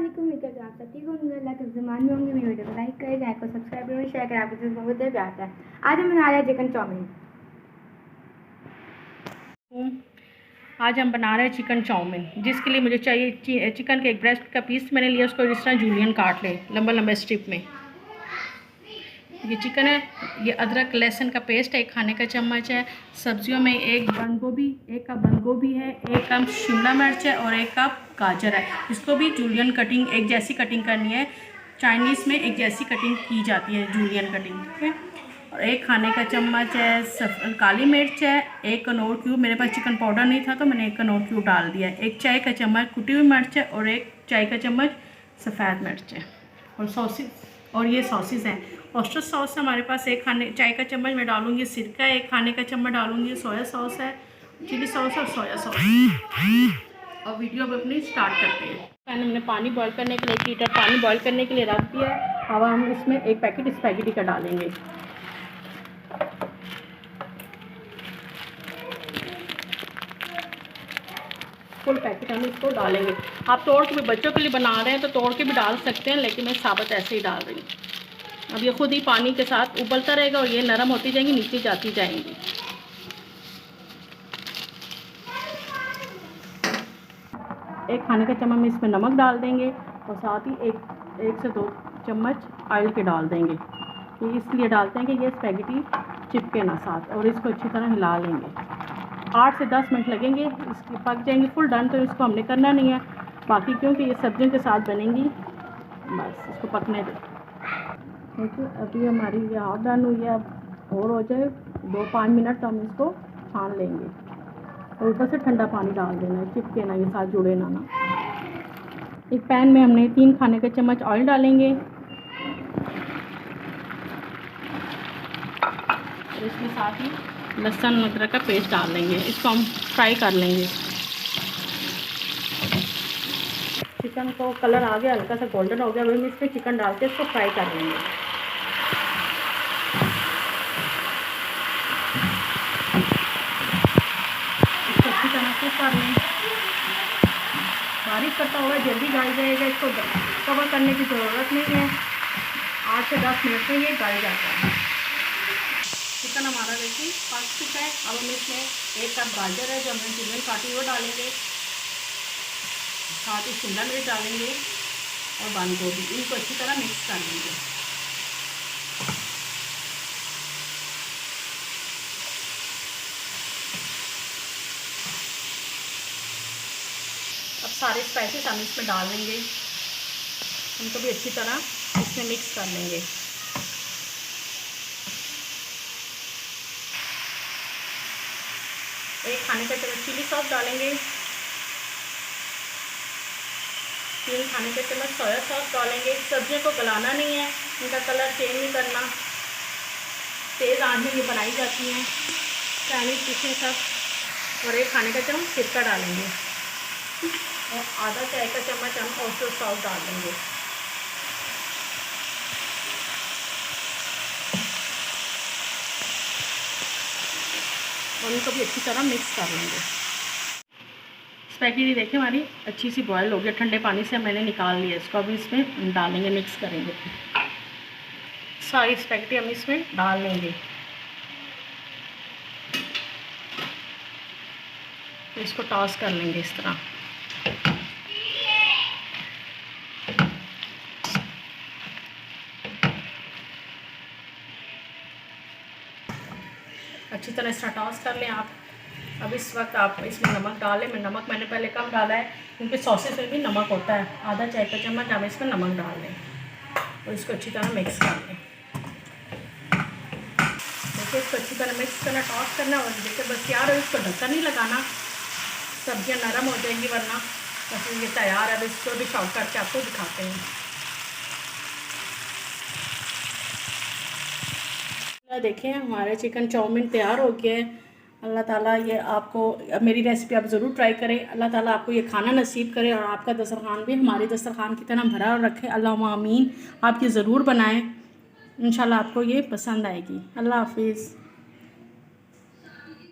वालेकुम, क्या आप सब ठीक होंगे? अल्लाह के ज़मान में होंगे। मेरी वीडियो को लाइक करें, चैनल को सब्सक्राइब करें, शेयर करें। आपको बहुत प्यार आता है। आज हम बना रहे हैं चिकन चाउमीन। आज हम बना रहे हैं चिकन चाउमीन, जिसके लिए मुझे चाहिए चिकन के एक ब्रेस्ट का पीस मैंने लिया, उसको जिस तरह जूलियन काट ले लंबा लंबा स्ट्रिप में। ये चिकन है, ये अदरक लहसुन का पेस्ट है, एक खाने का चम्मच है। सब्जियों में एक कप बंद गोभी है, एक कप शिमला मिर्च है और एक कप गाजर है। इसको भी जूलियन कटिंग, एक जैसी कटिंग करनी है। चाइनीज़ में एक जैसी कटिंग की जाती है, जूलियन कटिंग, ठीक है। और एक खाने का चम्मच है काली मिर्च है, एक कनौर क्यूब, मेरे पास चिकन पाउडर नहीं था तो मैंने एक कनौर क्यूब डाल दिया है। एक चाय का चम्मच कुटी हुई मिर्च है और एक चाय का चम्मच सफ़ेद मिर्च है। और सॉसेस हैं। ऑयस्टर सॉस हमारे पास एक चाय का चम्मच मैं डालूँगी, सिरका एक खाने का चम्मच डालूँगी, सोया सॉस है, चिली सॉस और सोया सॉस। और वीडियो अब अपनी स्टार्ट करते हैं। पहले हमने पानी बॉईल करने के लिए 1 लीटर पानी बॉईल करने के लिए रख दिया है। अब हम इसमें एक पैकेट स्पैगेटी का डालेंगे। फुल पैकेट हम इसको डालेंगे। आप तोड़ के भी, बच्चों के लिए बना रहे हैं तो तोड़ के भी डाल सकते हैं, लेकिन मैं साबुत ऐसे ही डाल रही हूँ। अब ये खुद ही पानी के साथ उबलता रहेगा और ये नरम होती जाएंगी, नीचे जाती जाएंगी। एक खाने का चम्मच में इसमें नमक डाल देंगे और साथ ही एक से 2 चम्मच ऑयल के डाल देंगे। ये इसलिए डालते हैं कि ये स्पैगेटी चिपके ना साथ, और इसको अच्छी तरह हिला लेंगे। 8 से 10 मिनट लगेंगे, इसकी पक जाएंगे फुल डन। तो इसको हमने करना नहीं है बाकी, क्योंकि ये सब्जियों के साथ बनेंगी। बस इसको पकने दें। देखिए अभी हमारी ये हाफ डन हुई है। अब और हो जाए 2-5 मिनट तो हम इसको छान लेंगे और ऊपर से ठंडा पानी डाल देना है, चिपके ना, ये साथ जुड़े ना। एक पैन में हमने 3 खाने के चम्मच ऑयल डालेंगे और इसमें साथ ही लहसुन अदरक का पेस्ट डाल देंगे। इसको हम फ्राई कर लेंगे। चिकन को कलर आ गया, हल्का सा गोल्डन हो गया, अभी हम इसमें चिकन डाल के इसको फ्राई कर लेंगे। इसको अच्छी तरह से कर लें। बारीक करता हुआ जल्दी गल जाएगा, इसको कवर करने की ज़रूरत नहीं है। 8 से 10 मिनट में ये गल जाता है। चिकन हमारा देखिए पक चुका है। अब हम इसमें 1 कप गाजर है जो हमने जूलियन काटी वो डालेंगे, साथ ही शिमला मिर्च डालेंगे और बंद गोभी। इनको अच्छी तरह मिक्स कर लेंगे। अब सारे स्पाइसेस हम इसमें डाल लेंगे, उनको भी अच्छी तरह इसमें मिक्स कर लेंगे। एक खाने का चम्मच चिली सॉस डालेंगे, 3 खाने के चम्मच सोया सॉस डालेंगे। सब्जियों को गलाना नहीं है, इनका कलर चेंज नहीं करना। तेज़ आंच में ये बनाई जाती हैं चाइनीज़ डिशें सब। और 1 खाने का चम्मच सिरका डालेंगे और आधा चाय का चम्मच हम ऑयस्टर सॉस डाल देंगे। और इनको भी अच्छी तरह मिक्स कर लेंगे। स्पैगेटी देखिए हमारी अच्छी सी बॉयल हो गई, ठंडे पानी से मैंने निकाल लिया। इसको अभी इसमें डालेंगे, मिक्स करेंगे। सारी स्पैगेटी हम इसमें डाल लेंगे। तो इसको टॉस कर लेंगे इस तरह। अच्छी तरह इसका टॉस कर लें आप। अब इस वक्त आप इसमें नमक डालें। मैंने पहले कम डाला है क्योंकि सॉसेस में भी नमक होता है। आधा चाय का चम्मच आप इसमें नमक डाल लें और इसको अच्छी तरह मिक्स कर लें। देखिए इसको अच्छी तरह मिक्स करना, टॉस करना। और देखिए बस तैयार हो, इसको ढक्कन नहीं लगाना, सब्जियां नरम हो जाएंगी वरना। बस ये तैयार है। अब इसको भी शॉर्ट करके आपको दिखाते हैं। देखिए हमारे चिकन चाउमीन तैयार हो गया है। अल्लाह ताला ये आपको, मेरी रेसिपी आप ज़रूर ट्राई करें। अल्लाह ताला आपको ये खाना नसीब करे और आपका दस्तरखान भी हमारे दस्तरखान की तरह भरा रखे। अल्लाहुम्मा आमीन। आप ये ज़रूर बनाएं, इंशाल्लाह आपको ये पसंद आएगी। अल्लाह हाफिज़।